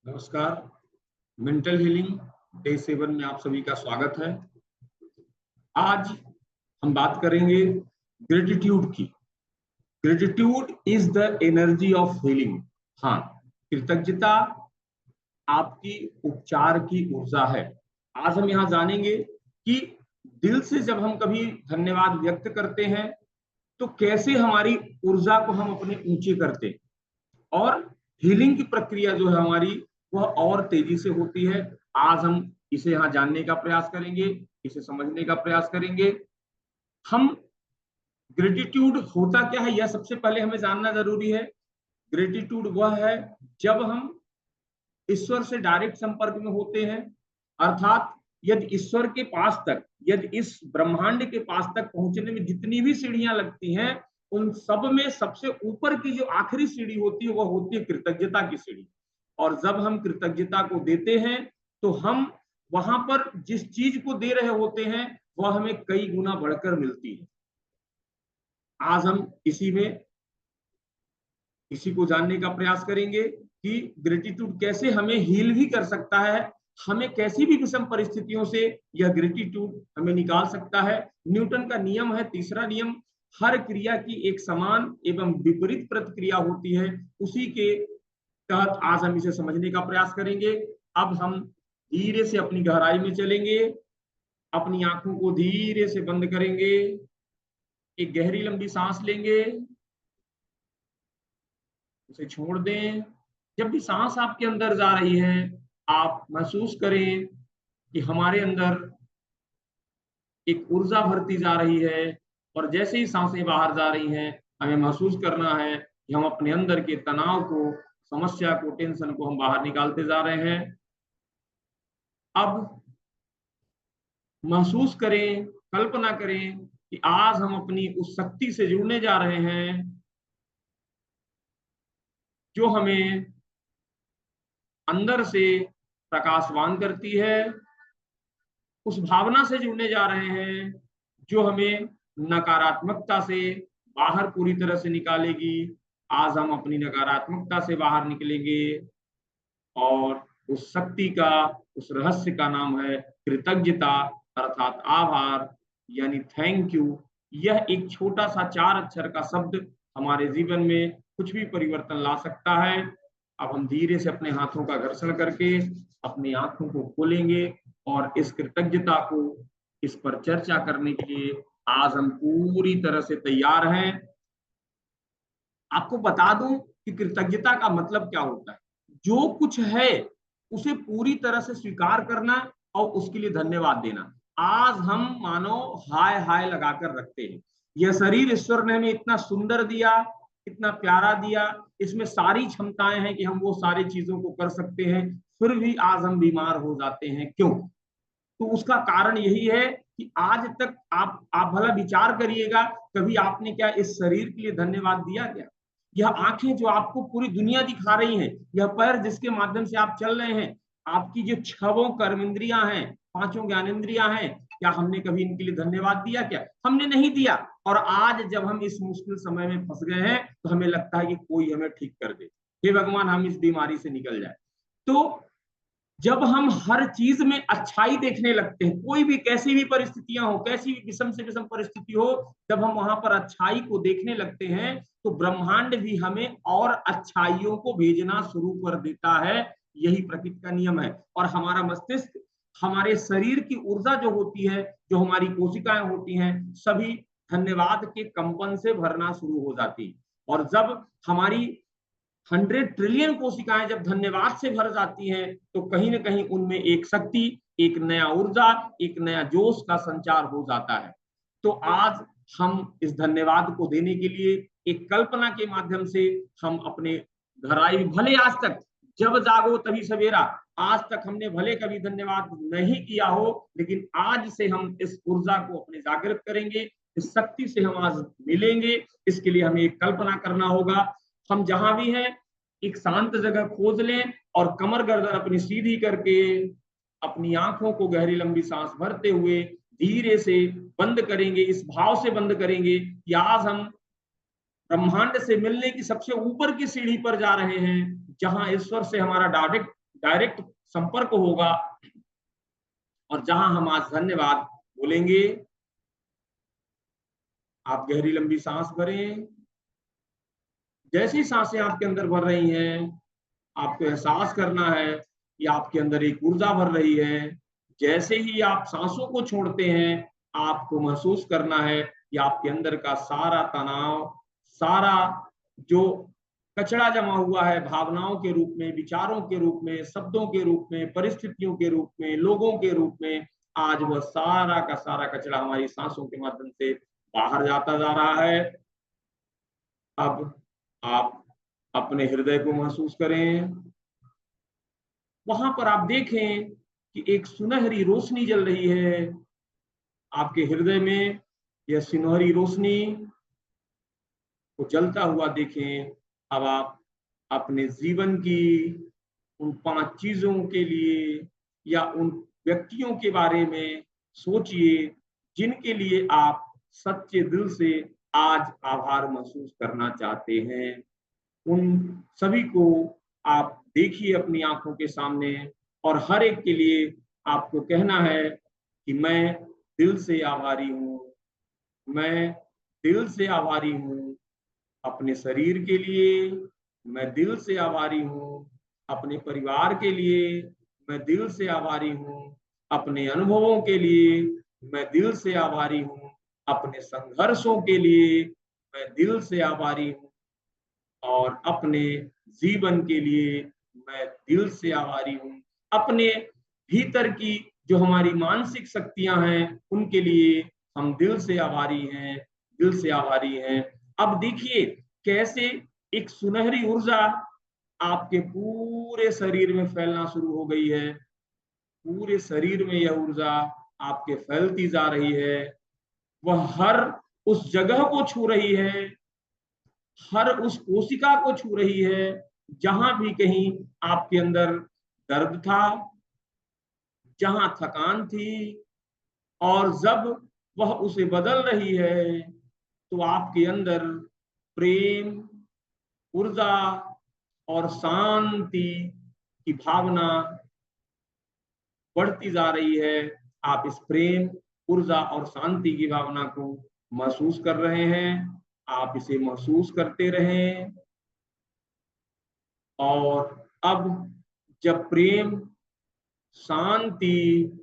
नमस्कार। Mental healing day 7 में आप सभी का स्वागत है। आज हम बात करेंगे ग्रेटिट्यूड की। Gratitude is the energy of healing. हाँ, कृतज्ञता आपकी उपचार की ऊर्जा है। आज हम यहाँ जानेंगे कि दिल से जब हम कभी धन्यवाद व्यक्त करते हैं तो कैसे हमारी ऊर्जा को हम अपने ऊंचे करते हैं और हीलिंग की प्रक्रिया जो है हमारी वह और तेजी से होती है। आज हम इसे यहाँ जानने का प्रयास करेंगे, इसे समझने का प्रयास करेंगे। हम ग्रेटिट्यूड होता क्या है यह सबसे पहले हमें जानना जरूरी है। ग्रेटिट्यूड वह है जब हम ईश्वर से डायरेक्ट संपर्क में होते हैं, अर्थात यदि ईश्वर के पास तक, यदि इस ब्रह्मांड के पास तक पहुंचने में जितनी भी सीढ़ियां लगती हैं उन सब में सबसे ऊपर की जो आखिरी सीढ़ी होती है वह होती है कृतज्ञता की सीढ़ी। और जब हम कृतज्ञता को देते हैं तो हम वहां पर जिस चीज को दे रहे होते हैं वह हमें कई गुना बढ़कर मिलती है। आज हम इसी को जानने का प्रयास करेंगे कि ग्रेटिट्यूड कैसे हमें हील भी कर सकता है, हमें कैसी भी विषम परिस्थितियों से यह ग्रेटिट्यूड हमें निकाल सकता है। न्यूटन का नियम है, तीसरा नियम, हर क्रिया की एक समान एवं विपरीत प्रतिक्रिया होती है। उसी के तहत आज हम इसे समझने का प्रयास करेंगे। अब हम धीरे से अपनी गहराई में चलेंगे, अपनी आंखों को धीरे से बंद करेंगे, एक गहरी लंबी सांस लेंगे, उसे छोड़ दें। जब भी सांस आपके अंदर जा रही है आप महसूस करें कि हमारे अंदर एक ऊर्जा भरती जा रही है और जैसे ही सांसें बाहर जा रही हैं हमें महसूस करना है कि हम अपने अंदर के तनाव को, समस्या को, टेंशन को हम बाहर निकालते जा रहे हैं। अब महसूस करें, कल्पना करें कि आज हम अपनी उस शक्ति से जुड़ने जा रहे हैं जो हमें अंदर से प्रकाशवान करती है। उस भावना से जुड़ने जा रहे हैं जो हमें नकारात्मकता से बाहर पूरी तरह से निकालेगी। आज हम अपनी नकारात्मकता से बाहर निकलेंगे और उस शक्ति का, उस रहस्य का नाम है कृतज्ञता, अर्थात आभार, यानी थैंक यू। यह एक छोटा सा 4 अक्षर का शब्द हमारे जीवन में कुछ भी परिवर्तन ला सकता है। अब हम धीरे से अपने हाथों का घर्षण करके अपनी आंखों को खोलेंगे और इस कृतज्ञता को, इस पर चर्चा करने के लिए आज हम पूरी तरह से तैयार हैं। आपको बता दूं कि कृतज्ञता का मतलब क्या होता है। जो कुछ है उसे पूरी तरह से स्वीकार करना और उसके लिए धन्यवाद देना। आज हम मानो हाय हाय लगाकर रखते हैं। यह शरीर ईश्वर ने हमें इतना सुंदर दिया, इतना प्यारा दिया, इसमें सारी क्षमताएं हैं कि हम वो सारी चीजों को कर सकते हैं, फिर भी आज हम बीमार हो जाते हैं। क्यों? तो उसका कारण यही है कि आज तक आप भला विचार करिएगा, कभी आपने क्या इस शरीर के लिए धन्यवाद दिया क्या? यह आंखें जो आपको पूरी दुनिया दिखा रही हैं, यह पैर जिसके माध्यम से आप चल रहे हैं, आपकी जो 6 कर्मेंद्रियां हैं, 5 ज्ञानेंद्रियां हैं, क्या हमने कभी इनके लिए धन्यवाद दिया क्या? हमने नहीं दिया। और आज जब हम इस मुश्किल समय में फंस गए हैं तो हमें लगता है कि कोई हमें ठीक कर दे, हे भगवान हम इस बीमारी से निकल जाए। तो जब हम हर चीज में अच्छाई देखने लगते हैं, कोई भी कैसी भी परिस्थितियां हो, कैसी भी विषम से विषम परिस्थिति हो, जब हम वहां पर अच्छाई को देखने लगते हैं तो ब्रह्मांड भी हमें और अच्छाइयों को भेजना शुरू कर देता है। यही प्रकृति का नियम है। और हमारा मस्तिष्क, हमारे शरीर की ऊर्जा जो होती है, जो हमारी कोशिकाएं होती हैं, सभी धन्यवाद के कंपन से भरना शुरू हो जाती है। और जब हमारी 100 ट्रिलियन कोशिकाएं जब धन्यवाद से भर जाती हैं तो कहीं ना कहीं उनमें एक शक्ति, एक नया ऊर्जा, एक नया जोश का संचार हो जाता है। तो आज हम इस धन्यवाद को देने के लिए एक कल्पना के माध्यम से हम अपने गहराई, भले आज तक जब जागो तभी सवेरा, आज तक हमने भले कभी धन्यवाद नहीं किया हो, लेकिन आज से हम इस ऊर्जा को अपने जागृत करेंगे, इस शक्ति से हम आज मिलेंगे। इसके लिए हमें एक कल्पना करना होगा। हम जहां भी हैं एक शांत जगह खोज लें और कमर गर्दन अपनी सीधी करके अपनी आंखों को गहरी लंबी सांस भरते हुए धीरे से बंद करेंगे। इस भाव से बंद करेंगे कि आज हम ब्रह्मांड से मिलने की सबसे ऊपर की सीढ़ी पर जा रहे हैं, जहां ईश्वर से हमारा डायरेक्ट संपर्क होगा। और जहां हम आज धन्यवाद बोलेंगे, आप गहरी लंबी सांस भरें। जैसी सांसें आपके अंदर भर रही हैं, आपको एहसास करना है कि आपके अंदर एक ऊर्जा भर रही है। जैसे ही आप सांसों को छोड़ते हैं, आपको महसूस करना है कि आपके अंदर का सारा तनाव, सारा जो कचरा जमा हुआ है भावनाओं के रूप में, विचारों के रूप में, शब्दों के रूप में, परिस्थितियों के रूप में, लोगों के रूप में, आज वह सारा का सारा कचरा हमारी सांसों के माध्यम से बाहर जाता जा रहा है। अब आप अपने हृदय को महसूस करें। वहां पर आप देखें कि एक सुनहरी रोशनी जल रही है आपके हृदय में। यह सुनहरी रोशनी को जलता हुआ देखें। अब आप अपने जीवन की उन 5 चीजों के लिए या उन व्यक्तियों के बारे में सोचिए जिनके लिए आप सच्चे दिल से आज आभार महसूस करना चाहते हैं। उन सभी को आप देखिए अपनी आंखों के सामने, और हर एक के लिए आपको कहना है कि मैं दिल से आभारी हूँ, मैं दिल से आभारी हूँ अपने शरीर के लिए, मैं दिल से आभारी हूँ अपने परिवार के लिए, मैं दिल से आभारी हूँ अपने अनुभवों के लिए, मैं दिल से आभारी हूँ अपने संघर्षों के लिए, मैं दिल से आभारी हूँ और अपने जीवन के लिए मैं दिल से आभारी हूँ। अपने भीतर की जो हमारी मानसिक शक्तियां हैं उनके लिए हम दिल से आभारी हैं, दिल से आभारी हैं। अब देखिए कैसे एक सुनहरी ऊर्जा आपके पूरे शरीर में फैलना शुरू हो गई है। पूरे शरीर में यह ऊर्जा आपके फैलती जा रही है। वह हर उस जगह को छू रही है, हर उस कोशिका को छू रही है जहां भी कहीं आपके अंदर दर्द था, जहां थकान थी। और जब वह उसे बदल रही है तो आपके अंदर प्रेम, ऊर्जा और शांति की भावना बढ़ती जा रही है। आप इस प्रेम, ऊर्जा और शांति की भावना को महसूस कर रहे हैं। आप इसे महसूस करते रहें। और अब जब प्रेम, शांति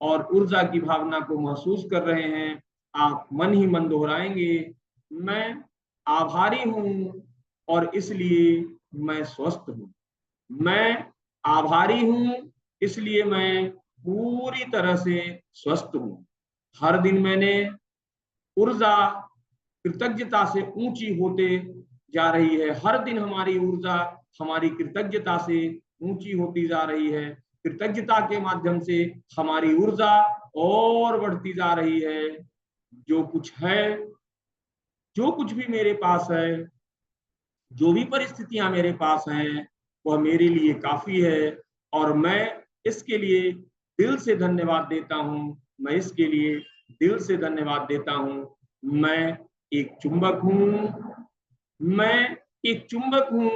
और ऊर्जा की भावना को महसूस कर रहे हैं, आप मन ही मन दोहराएंगे, मैं आभारी हूं और इसलिए मैं स्वस्थ हूं। मैं आभारी हूं इसलिए मैं पूरी तरह से स्वस्थ हूं। हर दिन मैंने ऊर्जा कृतज्ञता से ऊंची होते जा रही है। हर दिन हमारी ऊर्जा हमारी कृतज्ञता से ऊंची होती जा रही है। कृतज्ञता के माध्यम से हमारी ऊर्जा और बढ़ती जा रही है। जो कुछ है, जो कुछ भी मेरे पास है, जो भी परिस्थितियां मेरे पास हैं, वह मेरे लिए काफी है और मैं इसके लिए दिल से धन्यवाद देता हूं। मैं इसके लिए दिल से धन्यवाद देता हूं। मैं एक चुंबक हूं, मैं एक चुंबक हूं।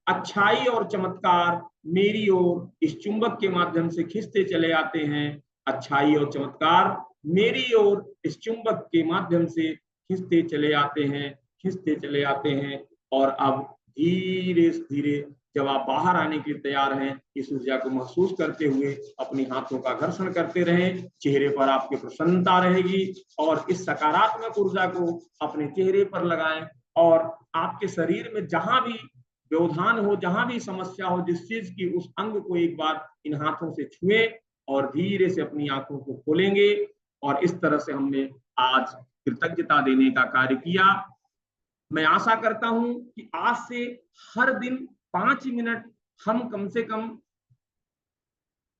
अच्छाई और चमत्कार मेरी ओर इस चुंबक के माध्यम से खींचते चले आते हैं। अच्छाई और चमत्कार मेरी ओर इस चुंबक के माध्यम से खींचते चले आते हैं, खींचते चले आते हैं। और अब धीरे धीरे जब आप बाहर आने के लिए तैयार हैं, इस ऊर्जा को महसूस करते हुए अपनी हाथों का घर्षण करते रहें। चेहरे पर आपके प्रसन्नता रहेगी और इस सकारात्मक ऊर्जा को अपने चेहरे पर लगाएं और आपके शरीर में जहां भी व्यवधान हो, जहां भी समस्या हो, जिस चीज की, उस अंग को एक बार इन हाथों से छुए और धीरे से अपनी आंखों को खोलेंगे। और इस तरह से हमने आज कृतज्ञता देने का कार्य किया। मैं आशा करता हूं कि आज से हर दिन 5 मिनट हम कम से कम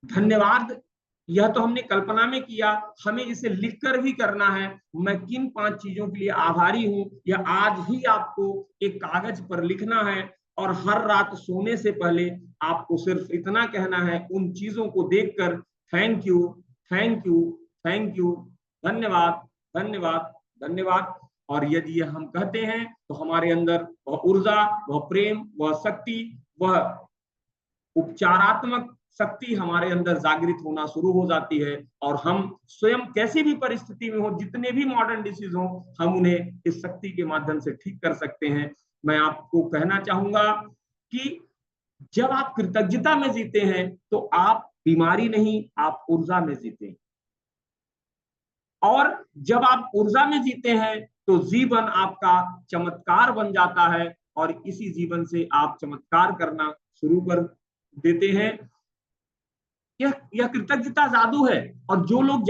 धन्यवाद, यह तो हमने कल्पना में किया, हमें इसे लिखकर भी करना है। मैं किन 5 चीजों के लिए आभारी हूं, यह आज ही आपको एक कागज पर लिखना है। और हर रात सोने से पहले आपको सिर्फ इतना कहना है, उन चीजों को देखकर, thank you, thank you, thank you, धन्यवाद, धन्यवाद, धन्यवाद। और यदि यह हम कहते हैं तो हमारे अंदर वह ऊर्जा, वह प्रेम, वह शक्ति, वह उपचारात्मक शक्ति हमारे अंदर जागृत होना शुरू हो जाती है और हम स्वयं कैसी भी परिस्थिति में हो, जितने भी मॉडर्न डिसीज हो, हम उन्हें इस शक्ति के माध्यम से ठीक कर सकते हैं। मैं आपको कहना चाहूंगा कि जब आप कृतज्ञता में जीते हैं तो आप बीमारी नहीं, आप ऊर्जा में जीते हैं। और जब आप ऊर्जा में जीते हैं तो जीवन आपका चमत्कार बन जाता है और इसी जीवन से आप चमत्कार करना शुरू कर देते हैं। यह कृतज्ञता जादू है और जो लोग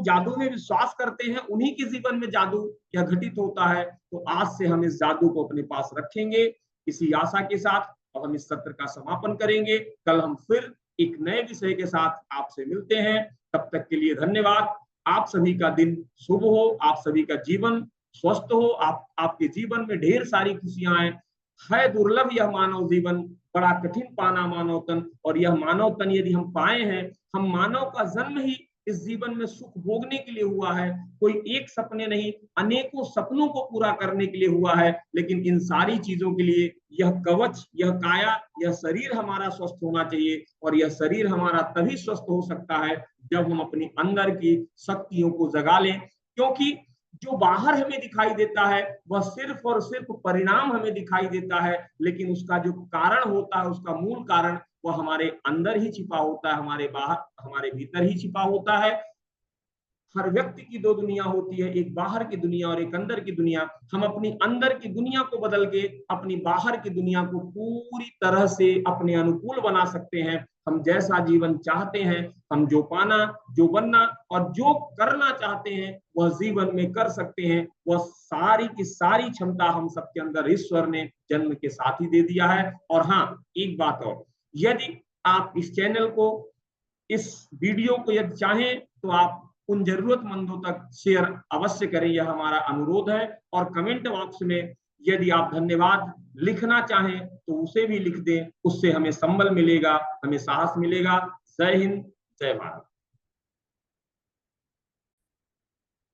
जादू में विश्वास करते हैं उन्हीं के जीवन में जादू यह घटित होता है। तो आज से हम इस जादू को अपने पास रखेंगे इसी आशा के साथ, और हम इस सत्र का समापन करेंगे। कल हम फिर एक नए विषय के साथ आपसे मिलते हैं। तब तक के लिए धन्यवाद। आप सभी का दिन शुभ हो, आप सभी का जीवन स्वस्थ हो, आपके जीवन में ढेर सारी खुशियां आए। है दुर्लभ यह मानव जीवन, बड़ा कठिन पाना मानव तन, और यह मानव तन यदि हम पाए हैं, हम मानव का जन्म ही इस जीवन में सुख भोगने के लिए हुआ है। कोई एक सपने नहीं, अनेकों सपनों को पूरा करने के लिए हुआ है। लेकिन इन सारी चीजों के लिए यह कवच, यह काया, यह शरीर हमारा स्वस्थ होना चाहिए। और यह शरीर हमारा तभी स्वस्थ हो सकता है जब हम अपनी अंदर की शक्तियों को जगा लें। क्योंकि जो बाहर हमें दिखाई देता है वह सिर्फ और सिर्फ परिणाम हमें दिखाई देता है, लेकिन उसका जो कारण होता है, उसका मूल कारण वह हमारे अंदर ही छिपा होता है, हमारे भीतर ही छिपा होता है। हर व्यक्ति की दो दुनिया होती है, एक बाहर की दुनिया और एक अंदर की दुनिया। हम अपनी अंदर की दुनिया को बदल के अपनी बाहर की दुनिया को पूरी तरह से अपने अनुकूल बना सकते हैं। हम जैसा जीवन चाहते हैं, हम जो पाना, जो बनना और जो करना चाहते हैं वह जीवन में कर सकते हैं। वह सारी की सारी क्षमता हम सबके अंदर ईश्वर ने जन्म के साथ ही दे दिया है। और हाँ, एक बात और, यदि आप इस चैनल को, इस वीडियो को यदि चाहें तो आप उन जरूरतमंदों तक शेयर अवश्य करें, यह हमारा अनुरोध है। और कमेंट बॉक्स में यदि आप धन्यवाद लिखना चाहें तो उसे भी लिख दें, उससे हमें संबल मिलेगा, हमें साहस मिलेगा। जय हिंद, जय भारत।